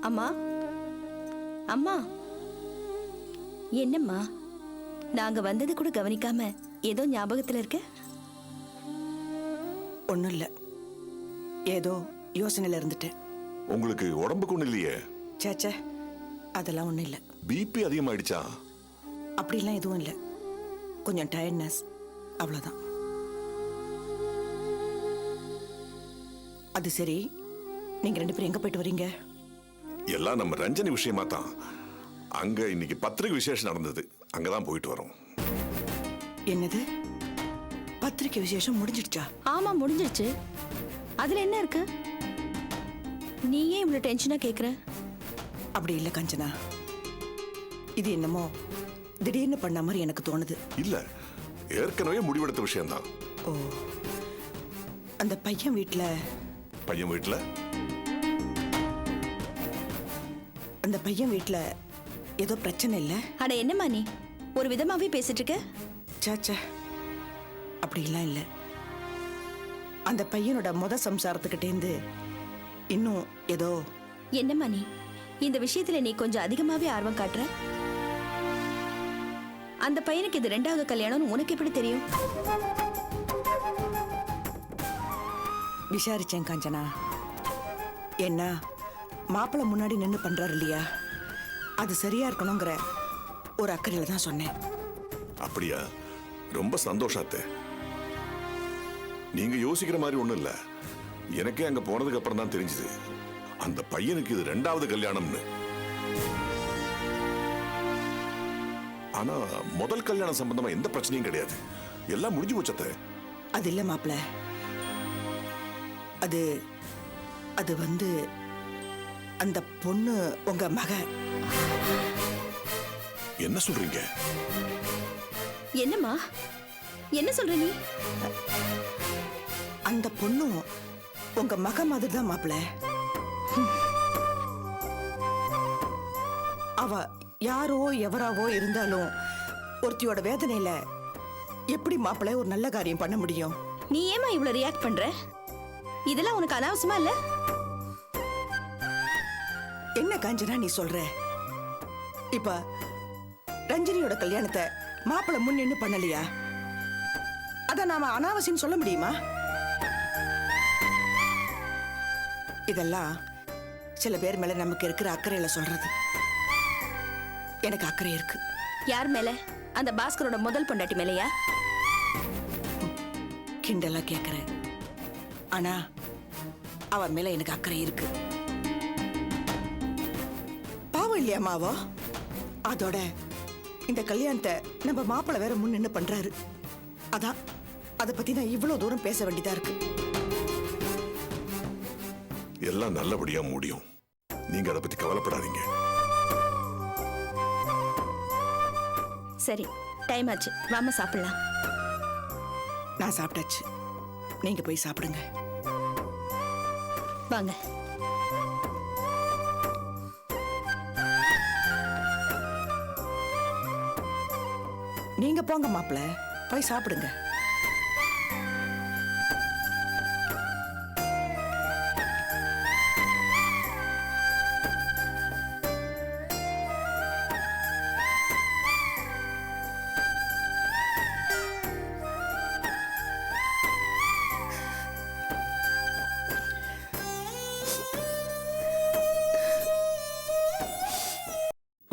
அம்மா அம்மா, என்னம்மா நாங்க வந்தது கூட கவனிக்காம ஏதோ ஞாபகத்துல இருக்க? ஒண்ணும் இல்ல, ஏதோ யோசனையில இருந்துட்டேன். உங்களுக்கு உடம்புக்கு ஒண்ணு இல்லையே? சேச்சே, அதெல்லாம் ஒண்ணும் இல்ல. பிபி அதிகமாயிடுச்சா? அப்படிலாம் எதுவும் இல்ல, கொஞ்சம் டயர்ட்னஸ், அவ்வளவுதான். அது சரி, நீங்க 2 பேரும் எங்க போயிட்டு வரீங்க? எல்லாம் நம்ம ரஞ்சனி விஷயமா தான். அங்க இன்னைக்கு பத்திரிகை விசேஷம் நடந்தது, அங்கதான் போயிட்டு வரோம். என்னது, பத்திரிக்கை விசேஷம் முடிஞ்சிடுச்சா? ஆமா முடிஞ்சிருச்சு. அதுல என்ன இருக்கு? நீ ஏன் இவ்வளவு டென்ஷனா கேக்குற? அப்படி இல்ல கஞ்சனா, இது என்னமோ திடீர்னு பண்ண மாதிரி எனக்கு தோணுது. இல்ல, ஏற்கனவே முடிவெடுத்த விஷயம்தான். ஓ, அந்த பையன் வீட்டுல அந்த பையன் வீட்டுல ஏதோ பிரச்சனை இல்ல? அட என்னம்மா நீ ஒரு விதமாவே பேசிட்டு இருக்க? சாச்சா, அப்படிலாம் இல்ல. அந்த பையனோட சம்சாரத்துக்கிட்டேந்து இன்னும் ஏதோ. என்னம்மா நீ இந்த விஷயத்துல நீ கொஞ்சம் அதிகமாவே ஆர்வம் காட்டுற. அந்த பையனுக்கு இது 2வது கல்யாணம் உனக்கு எப்படி தெரியும்? விசாரிச்சேன் காஞ்சனா. என்ன மாப்பிள்ளை முன்னாடி நின்று பண்றாரு இல்லையா, அது சரியா இருக்கணுங்கிற ஒரு அக்கறையில தான் சொன்னேன். அப்படியா? ரொம்ப சந்தோஷாத்தே. நீங்க யோசிக்கிற மாதிரி ஒண்ணும் இல்ல. எனக்கே அங்க போனதுக்கு அப்புறம் தான் தெரிஞ்சது அந்த பையனுக்கு இது 2வது கல்யாணம்னு. ஆனா முதல் கல்யாணம் சம்பந்தமா எந்த பிரச்சனையும் கிடையாது, எல்லாம் முடிஞ்சு போச்சத்தே. அது இல்ல மாப்பிள்ள, அது அது வந்து அந்த பொண்ணு உங்க மக. என்ன சொல்றீங்க? என்னம்மா என்ன சொல்ற நீ? அந்த பொண்ணு உங்க மக மாதிரி தான் மாப்பிள்ள. அவ யாரோ எவராவோ இருந்தாலும் ஒருத்தியோட வேதனையில எப்படி மாப்பிள்ள ஒரு நல்ல காரியம் பண்ண முடியும்? நீ ஏமா இவ்வளவு ரியாக்ட் பண்ற? இதெல்லாம் உனக்கு அனாவசியமா இல்ல? என்ன காஞ்சனா நீ சொல்ற? இப்ப ரஞ்சினியோட கல்யாணத்தை மாப்பிள்ள முன் நின்னு பண்ணலையா? அத நாம அனாவசியம் சொல்ல முடியுமா? இதெல்லாம் சில பேர் மேல நமக்கு இருக்கிற அக்கறையில சொல்றது. எனக்கு அக்கறை இருக்கு. யார் மேல? அந்த பாஸ்கரோட முதல் பொண்டாட்டி மேலையா? கிண்டலா கேக்குறேன், ஆனா அவன் மேல எனக்கு அக்கறை இருக்கு. பாவம் இல்லையா மாவோ? அதோட இந்த கல்யாணத்தை நம்ம மாப்பிள்ளை வேற முன் நின்னு பண்றாரு. அதான் அதை பத்தி நான் இவ்வளவு தூரம் பேச வேண்டியதா இருக்கு. எல்லாம் நல்லபடியா முடியும், நீங்க அதை பத்தி கவலைப்படாதீங்க. சரி, டைம் ஆச்சு, வாமா சாப்பிடலாம். நான் சாப்பிட்டாச்சு, நீங்க போய் சாப்பிடுங்க. வாங்க. நீங்க போங்க மாப்பிள்ள, போய் சாப்பிடுங்க.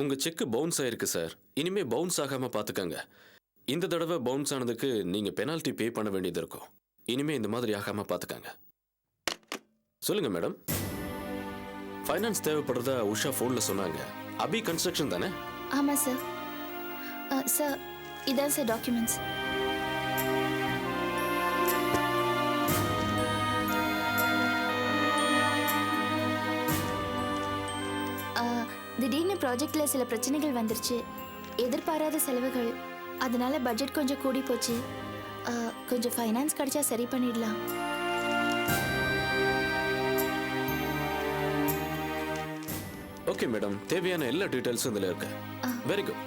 உங்க செக் பவுன்ஸ் ஆயிருக்கு சார். இனிமே பவுன்ஸ் ஆகாம பாத்துக்கங்க. இந்த தடவை பவுன்ஸ் ஆனதுக்கு நீங்க பெனால்டி பே பண்ண வேண்டியது இருக்கும். இனிமே இந்த மாதிரி ஆகாம பாத்துக்கங்க. சொல்லுங்க மேடம். ஃபைனான்ஸ் தேவைப்படுறதா உஷா போன்ல சொன்னாங்க. அபி கன்ஸ்ட்ரக்ஷன் தானே? ஆமா சார். சார் இதான் சார் டாக்குமெண்ட்ஸ். திடீர்னு ப்ராஜெக்ட்ல சில பிரச்சனைகள் வந்துருச்சு, எதிர்பாராத செலவுகள், அதனால பட்ஜெட் கொஞ்சம் கூடி போச்சு. கொஞ்சம் ஃபைனான்ஸ் கிடைச்சா சரி பண்ணிடலாம். ஓகே மேடம், தேவையான எல்லா டீடைல்ஸும் இதுல இருக்கு. Very good.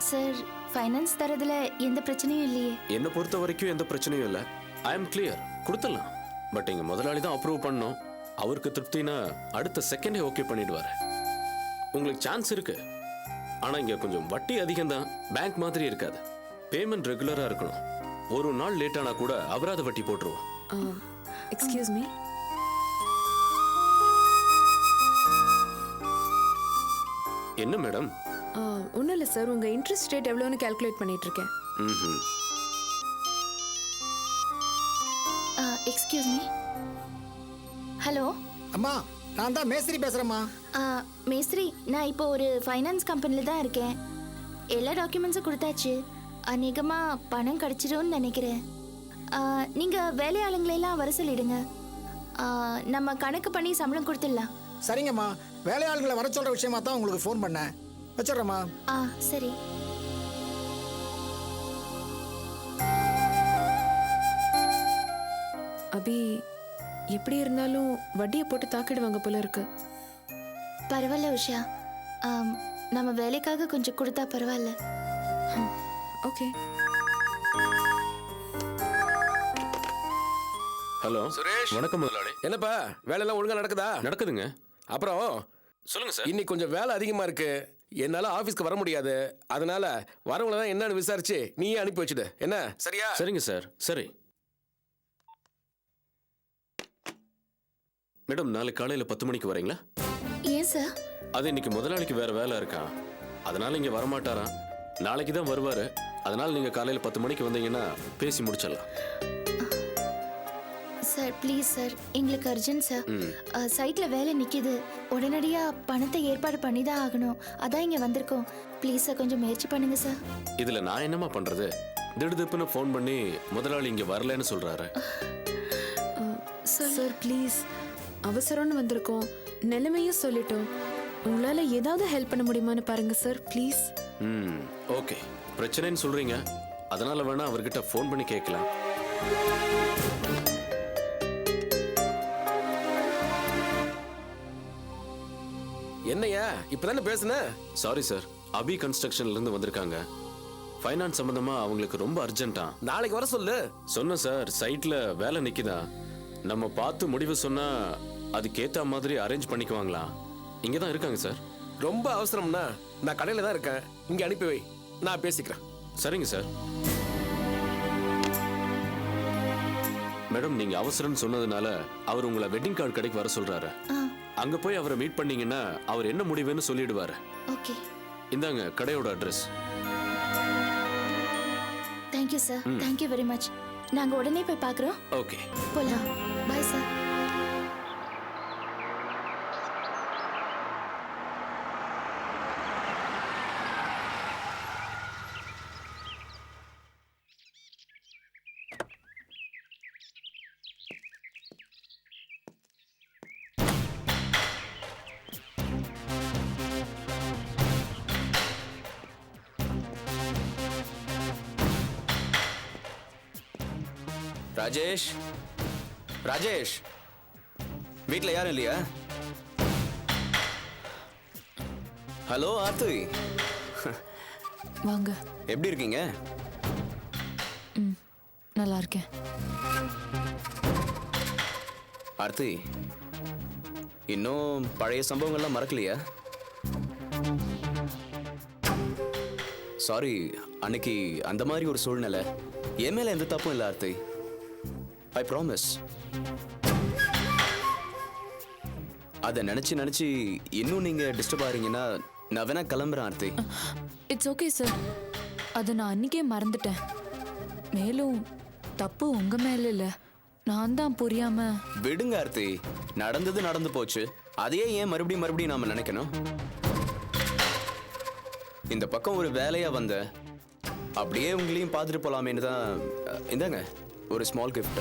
சார், ஃபைனான்ஸ் தரதுல எந்த பிரச்சனையும் இல்லையே? என்ன பொறுத்த வரைக்கும் எந்த பிரச்சனையும் இல்லை. ஐ எம் கிளியர், கொடுத்துடலாம். பட் எங்க முதலாளி தான் அப்ரூவ் பண்ணோம். அவருக்கு திருப்தினா அடுத்த செகண்டே ஓகே பண்ணிடுவாரு. உங்களுக்கு சான்ஸ் இருக்கு, ஆனா இங்க கொஞ்சம் வட்டி அதிகம் தான். பேங்க் மாதிரி இருக்காது. பேமெண்ட் ரெகுலரா இருக்கணும். ஒரு நாள் லேட் ஆனா கூட அபராத வட்டி போட்டுருவோம். Excuse me. என்ன மேடம்? ஒன்றும் இல்லை சார், உங்கள் இன்ட்ரெஸ்ட் ரேட் எவ்வளோன்னு கால்குலேட் பண்ணிட்டு இருக்கேன். ம்ஹும். Excuse me. ஹலோ அம்மா, நான் தான் மேஸ்திரி பேசுறேம்மா. மேஸ்திரி, நான் இப்போ ஒரு ஃபைனான்ஸ் கம்பெனியில் தான் இருக்கேன். எல்லா டாக்குமெண்ட்ஸும் கொடுத்தாச்சு. அநேகமாக பணம் கிடச்சிரும்னு நினைக்கிறேன். நீங்கள் வேலையாளுங்களெல்லாம் வர சொல்லிடுங்க. நம்ம கணக்கு பண்ணி சம்பளம் கொடுத்துடலாம். சரிங்கம்மா, வேலையாளுங்களை வர சொல்ற விஷயமா தான் உங்களுக்கு ஃபோன் பண்ணேன். வச்சிடுறேம்மா. சரி. அபி, எப்படி இருந்தாலும் வட்டியை போட்டு தாக்கிடுவாங்க போல இருக்கு. பரவாயில்ல உஷா, நம்ம வேலைக்காக கொஞ்சம் கொடுத்தா பரவாயில்ல. ஓகே. ஹலோ சுரேஷ். வணக்கம் முதலாளி. என்னப்பா வேலையெல்லாம் ஒழுங்கா நடக்குதா? நடக்குதுங்க. அப்புறம் சொல்லுங்க சார். இன்னைக்கு கொஞ்சம் வேலை அதிகமா இருக்கு, என்னால ஆபீஸ்க்கு வர முடியாது. அதனால வரவங்கள தான் என்னன்னு விசாரிச்சு நீயே அனுப்பி வச்சுடு. என்ன சரியா? சரிங்க சார். சரி மேடம், நாளைக்கு காலையில் 10 மணிக்கு வரீங்களா? ஏன் சார்? அது இன்னைக்கு முதலாளிக்கு வேற வேலை இருக்கா, அதனால இங்க வரமாட்டாராம். நாளைக்கு தான் வருவாரு. அதனால நீங்க காலையில் 10 மணிக்கு வந்தீங்கன்னா பேசி முடிச்சிடலாம். சார் ப்ளீஸ் சார், எங்களுக்கு அர்ஜென்ட் சார். சைட்ல வேலை நிக்குது, உடனடியா பணத்தை ஏற்பாடு பண்ணி தான் ஆகணும். அதான் இங்க வந்திருக்கோம். ப்ளீஸ் சார், கொஞ்சம் முயற்சி பண்ணுங்க சார். இதுல நான் என்னமா பண்றது? திடுதிப்புன்னு ஃபோன் பண்ணி முதலாளி இங்க வரலன்னு சொல்றாரு. சார் ப்ளீஸ், அவசரம்னு வந்திருக்கோம், நிலைமையும் சொல்லிட்டோம். உங்களால் ஏதாவது ஹெல்ப் பண்ண முடியுமான்னு பாருங்க சார், ப்ளீஸ். ஓகே, பிரச்சனைன்னு சொல்றீங்க, அதனால வேணா அவர்கிட்ட ஃபோன் பண்ணி கேட்கலாம். என்னையா இப்பதானே பேசுன? சாரி சார், அபி கன்ஸ்ட்ரக்ஷன்ல இருந்து வந்திருக்காங்க. ஃபைனான்ஸ் சம்பந்தமா அவங்களுக்கு ரொம்ப அர்ஜென்ட்டா. நாளைக்கு வர சொல்லு. சொன்ன சார், சைட்ல வேலை நிக்குதா, நம்ம பார்த்து முடிவு சொன்னா அதுக்கேத்த மாதிரி அரேஞ்ச் பண்ணிக்குவாங்களா? இங்க தான் இருக்காங்க சார். ரொம்ப அவசரம்னா நான் கடையில தான் இருக்கேன், இங்க அனுப்பி வை, நான் பேசிக்கிறேன். சரிங்க சார். மேடம், நீங்க அவசரம்னு சொன்னதுனால அவர் உங்களை வெட்டிங் கார்டு கடைக்கு வர சொல்றாரு. அங்க போய் அவரை மீட் பண்ணீங்கன்னா அவர் என்ன முடிவுன்னு சொல்லிடுவாரு. ஓகே, இந்தாங்க கடையோட address. Thank you sir, thank you very much. நாங்க உடனே போய் பார்க்குறோம். ஓகே, போலாம். Bye sir. ராஜேஷ், ராஜேஷ், வீட்டில் யாரும் இல்லையா? ஹலோ ஆர்த்தி, வாங்க. எப்படி இருக்கீங்க? நல்லா இருக்கேன். ஆர்த்தி, இன்னும் பழைய சம்பவங்கள்லாம் மறக்கலையா? சாரி, அன்னைக்கு அந்த மாதிரி ஒரு சூழ்நிலை. என் மேல எந்த தப்பும் இல்லை ஆர்த்தி. I promise. அதை நினைச்சு நினைச்சு இன்னும் நீங்க டிஸ்டர்ப் ஆறீங்கன்னா நான் வேணா கிளம்புறேன் ஆர்த்தி. இட்ஸ் ஓகே சார், அதை நான் அன்னைக்கே மறந்துட்டேன். மேலும் தப்பு உங்க மேல இல்ல, நான் தான் புரியாம. விடுங்க ஆர்த்தி, நடந்தது நடந்து போச்சு. அதையே ஏன் மறுபடியும் மறுபடியும் நாம நினைக்கணும்? இந்த பக்கம் ஒரு வேலையா வந்த, அப்படியே உங்களையும் பார்த்துட்டு போலாமேன்னு தான். இந்தாங்க ஒரு ஸ்மால் கிஃப்ட்.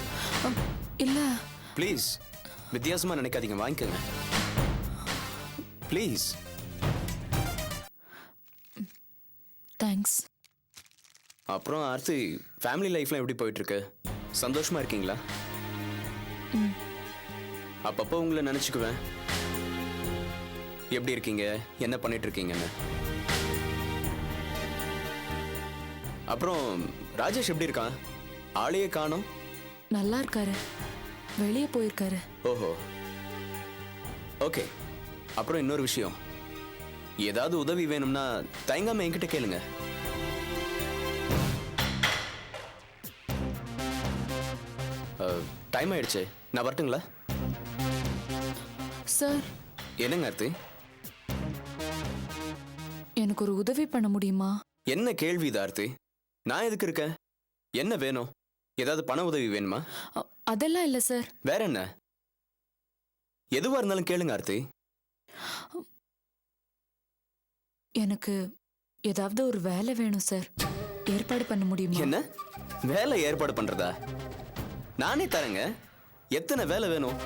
இல்ல ப்ளீஸ், வித்தியாசமா நினைக்காதீங்க, வாங்கிக்கோங்க ப்ளீஸ். தேங்க்ஸ். அப்புறம் ஆர்த்தி, ஃபேமிலி லைஃப்லாம் எப்படி போயிட்டு இருக்கு? சந்தோஷமா இருக்கீங்களா? அப்பப்போ உங்களை நினைச்சுக்குவேன், எப்படி இருக்கீங்க, என்ன பண்ணிட்டு இருக்கீங்கன்னு. அப்புறம் ராஜேஷ் எப்படி இருக்கான்? ஆளையே காணோம். நல்லா இருக்காரு, வெளியே போயிருக்காரு. ஓஹோ, ஓகே, அப்புறம் இன்னொரு விஷயம், ஏதாவது உதவி வேணும்னா தயங்காம என்கிட்ட கேளுங்க. டைம் ஆயிடுச்சு, நான் வரட்டுங்களா? சார், என்னங்க ஆர்த்தி? எனக்கு ஒரு உதவி பண்ண முடியுமா? என்ன கேள்வி இது ஆர்த்தி? நான் எதுக்கு இருக்கேன்? என்ன வேணும்? ஏதாவது பண உதவி வேணுமா? அதெல்லாம் இல்லை சார். வேற என்ன? எதுவா இருந்தாலும் கேளுங்க ஆர்த்தி. எனக்கு ஏதாவது ஒரு வேலை வேணும் சார். ஏற்பாடு பண்ண முடியுமா? என்ன வேலை ஏற்பாடு பண்றதா? நானே தரேங்க. எத்தனை வேலை வேணும்?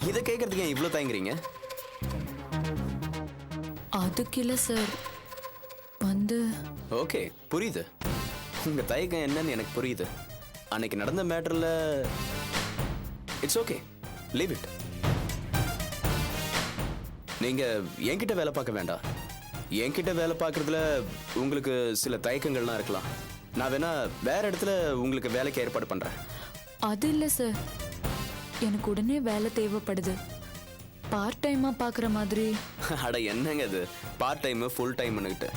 இதை கேட்கறதுக்கு ஏன் இவ்வளவு தயங்குறீங்க? அதுக்கு இல்லை சார், வந்து ஓகே, புரியுது. உங்க தயக்கம் என்னன்னு எனக்கு புரியுது. அன்னைக்கு நடந்த மேட்டர்ல இட்ஸ் ஓகே, லீவ் இட். நீங்க என்கிட்ட வேலை பார்க்க வேண்டாம். என்கிட்ட வேலை பார்க்கறதுல உங்களுக்கு சில தயக்கங்கள்லாம் இருக்கலாம். நான் வேணா வேற இடத்துல உங்களுக்கு வேலைக்கு ஏற்பாடு பண்றேன். அது இல்லை சார், எனக்கு உடனே வேலை தேவைப்படுது. பார்ட் டைமா பார்க்குற மாதிரி. அட என்னங்க இது, பார்ட் டைம் ஃபுல் டைம்னுக்கிட்டு.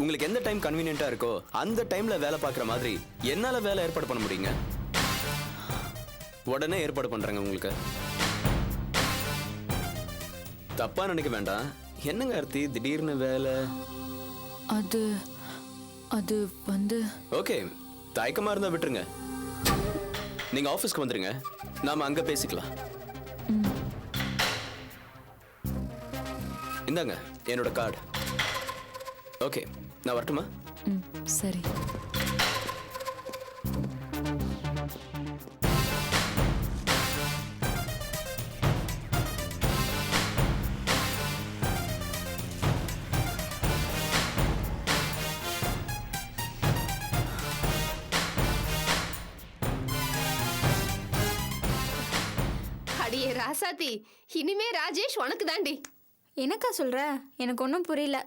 உங்களுக்கு எந்த டைம் கன்வீனியன்ட்டா இருக்கோ அந்த டைம்ல வேலை பார்க்குற மாதிரி என்னால வேலை ஏற்பாடு பண்ண முடியுங்க. உடனே ஏற்பாடு பண்றேங்க உங்களுக்கு. தப்பா நினைக்க வேண்டாம். என்னங்க ஆர்த்தி திடீர்னு வேலை? அது அது வந்து ஓகே, தயக்கமா இருந்தா விட்டுருங்க. நீங்க ஆபீஸ்க்கு வந்துருங்க, நாம அங்க பேசிக்கலாம். இந்தாங்க என்னோட கார்டு. ஓகே, நான் வரட்டுமா? சரி. அடியே ராசாத்தி, இனிமே ராஜேஷ் உனக்கு தாண்டி. என்னக்கா சொல்ற? எனக்கு ஒன்றும் புரியல.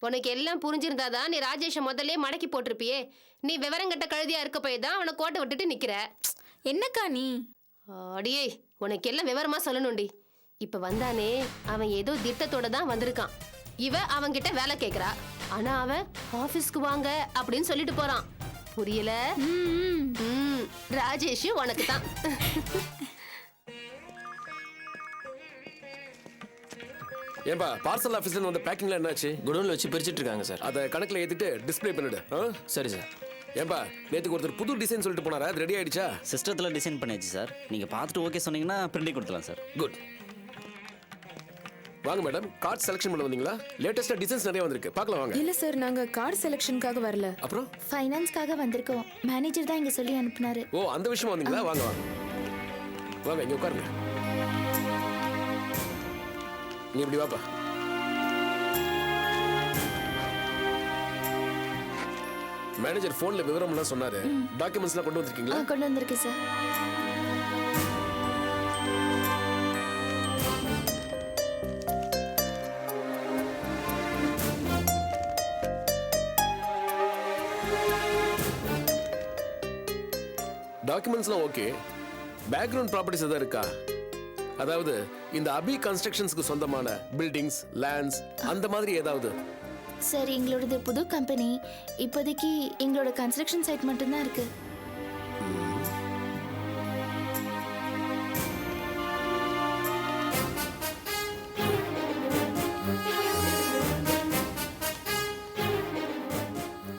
உனக்கு எல்லாம் புரிஞ்சிருந்தாதான் நீ ராஜேஷை முதல்ல மடக்கி போட்டிருப்பியே. நீ விவரங்கட்ட கழுதியா இருக்க போய் தான் அவனை கோட்டை விட்டுட்டு நிக்கிற. என்னக்கா நீ? அடியே, உனக்கு எல்லாம் விவரமா சொல்லணும்டி. இப்ப வந்தானே அவன் ஏதோ திட்டத்தோட தான் வந்திருக்கான். இவ அவன்கிட்ட வேலை கேட்கறா. ஆனா அவன் ஆபீஸ்க்கு வாங்க அப்படின்னு சொல்லிட்டு போறான். புரியல? ராஜேஷ் உனக்கு தான். ஏன்பா பார்சல் ஆஃபீஸ்ல வந்து பேக்கிங்ல என்னாச்சு? குடோன்ல வச்சு பிரிச்சுட்டு இருக்காங்க சார். அதை கணக்குல ஏத்திட்டு டிஸ்ப்ளே பண்ணிடு. சரி சார். ஏன்பா நேத்துக்கு ஒருத்தர் புது டிசைன் சொல்லிட்டு போனாரா, அது ரெடி ஆயிடுச்சா? சிஸ்டத்துல டிசைன் பண்ணியாச்சு சார். நீங்க பார்த்துட்டு ஓகே சொன்னீங்கன்னா பிரிண்டிங் கொடுத்துலாம் சார். குட். வாங்க மேடம், கார்ட் செலக்ஷன் பண்ண வந்தீங்களா? லேட்டஸ்டா டிசைன்ஸ் நிறைய வந்திருக்கு, பார்க்கலாம் வாங்க. இல்ல சார், நாங்க கார்டு செலெக்ஷனுக்காக வரல. அப்புறம் ஃபைனான்ஸ்க்காக வந்திருக்கோம். மேனேஜர் தான் இங்க சொல்லி அனுப்புனாரு. ஓ, அந்த விஷயமா வந்தீங்களா? வாங்க வாங்க வாங்க, இங்க உட்காருங்க. நீ இப்படி வாப்பா. மேனேஜர் போன்ல விவரம் எல்லாம் சொன்னாரு. டாக்குமெண்ட்ஸ் எல்லாம் கொண்டு வந்திருக்கீங்களா? கொண்டு வந்திருக்கு சார். டாக்குமெண்ட்ஸ்லாம் ஓகே. பேக்ரவுண்ட் ப்ராப்பர்ட்டிஸ் எதாவது இருக்கா? அதாவது இந்த அபி கன்ஸ்ட்ரக்ஷன்ஸ்க்கு சொந்தமான பில்டிங்ஸ், லேண்ட்ஸ் அந்த மாதிரி ஏதாவது? சார், எங்களோடது புது கம்பெனி. இப்போதைக்கு எங்களோட கன்ஸ்ட்ரக்ஷன் சைட் மட்டும்தான் இருக்கு.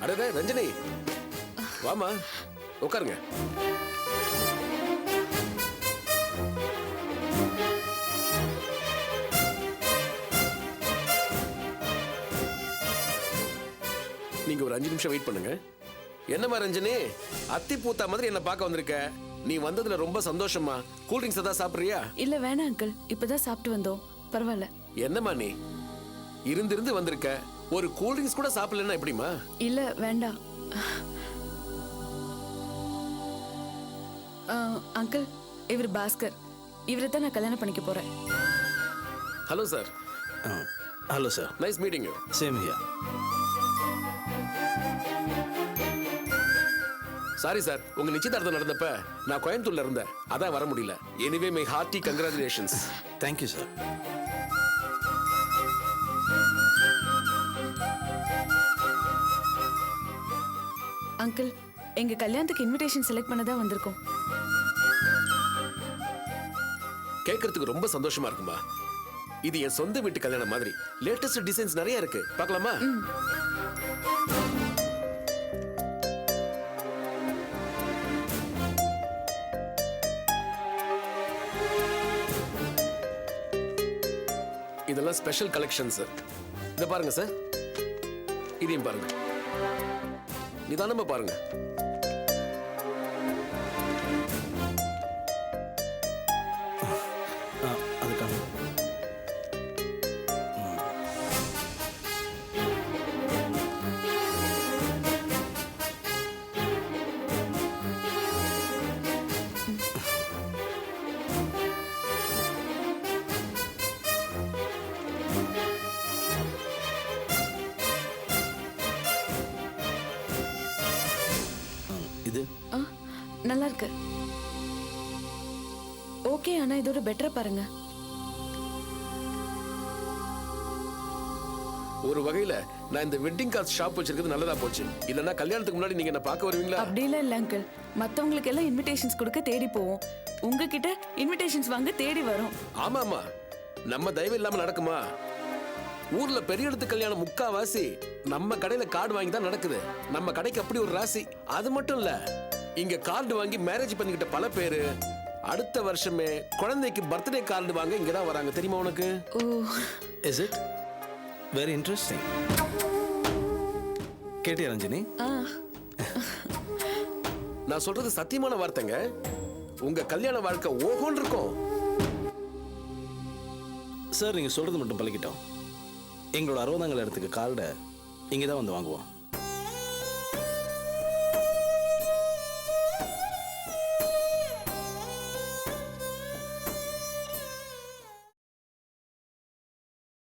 அடடே ரஞ்சனி, வாமா உட்காருங்க. நீங்க ஒரு 5 நிமிஷம் வெயிட் பண்ணுங்க. என்னம்மா ரஞ்சனி, அத்தி பூத்தா மாதிரி என்ன பார்க்க வந்திருக்க? நீ வந்ததுல ரொம்ப சந்தோஷமா. கூல் ட்ரிங்க்ஸ் ஏதாவது சாப்பிடுறியா? இல்ல வேணாம் அங்கிள், இப்பதான் சாப்பிட்டு வந்தோம். பரவாயில்ல. என்னம்மா நீ இருந்து வந்திருக்க, ஒரு கூல் ட்ரிங்க்ஸ் கூட சாப்பிடலன்னா எப்படிமா? இல்ல வேண்டாம். அங்கிள், இவர் பாஸ்கர். இவரை தான் நான் கல்யாணம் பண்ணிக்க போறேன். Hello sir. Hello sir. Nice meeting you. Same here. Sorry sir, உங்க நிச்சயதார்த்தம் நடந்தப்ப நான் கோயம்புத்தூர்ல இருந்தேன், அதான் வர முடியல. Anyway my hearty congratulations. Thank you sir. Uncle, எங்க கல்யாணத்துக்கு இன்விடேஷன் செலக்ட் பண்ண தான் வந்திருக்கோம். கேட்கறதுக்கு ரொம்ப சந்தோஷமா இருக்குமா. இது என் சொந்த வீட்டு கல்யாணம் மாதிரி. லேட்டஸ்ட் டிசைன்ஸ் நிறைய இருக்கு, பார்க்கலாமா? இதெல்லாம் ஸ்பெஷல் கலெக்ஷன்ஸ். இத பாருங்க சார், இதையும் பாருங்க, நிதானமா பாருங்க. அதுக்காக இது நல்லா இருக்கு. ஓகே, ஆனா இதோட பெட்டரா பாருங்க. ஒரு வகையில நான் இந்த வெட்டிங் கார்டு ஷாப் வச்சிருக்கிறது நல்லதா போச்சு. இல்லன்னா கல்யாணத்துக்கு முன்னாடி நீங்க என்ன பார்க்க வருவீங்களா? அப்படிலாம் இல்ல அங்கிள், மத்தவங்களுக்கு எல்லாம் இன்விடேஷன்ஸ் கொடுக்க தேடி போவோம், உங்ககிட்ட இன்விடேஷன்ஸ் வாங்க தேடி வரோம். ஆமா ஆமா, நம்ம தயவு இல்லாம நடக்குமா? ஊர்ல பெரிய இடத்து கல்யாணம் முக்காவாசி நம்ம கடையில கார்டு வாங்கி தான் நடக்குது. நம்ம கடைக்கு அப்படி ஒரு ராசி. அது மட்டும் இல்ல, இங்க கார்டு வாங்கி மேரேஜ் பண்ணிக்கிட்ட பல பேரு அடுத்த வருஷமே குழந்தைக்கு பர்த்டே கார்டு வாங்க இங்க தான் வராங்க, தெரியுமா உனக்கு? ஓ, இஸ் இட் வெரி இன்ட்ரெஸ்டிங். கேட்டியா ரஞ்சினி? நான் சொல்றது சத்தியமான வார்த்தைங்க. உங்க கல்யாண வாழ்க்கை ஓஹோன்னு இருக்கும். சார், நீங்க சொல்றது மட்டும் பழகிட்டோம். எங்களோட 60ஆம் கல்யாணத்துக்கு கார்டை இங்கே தான் வந்து வாங்குவோம்.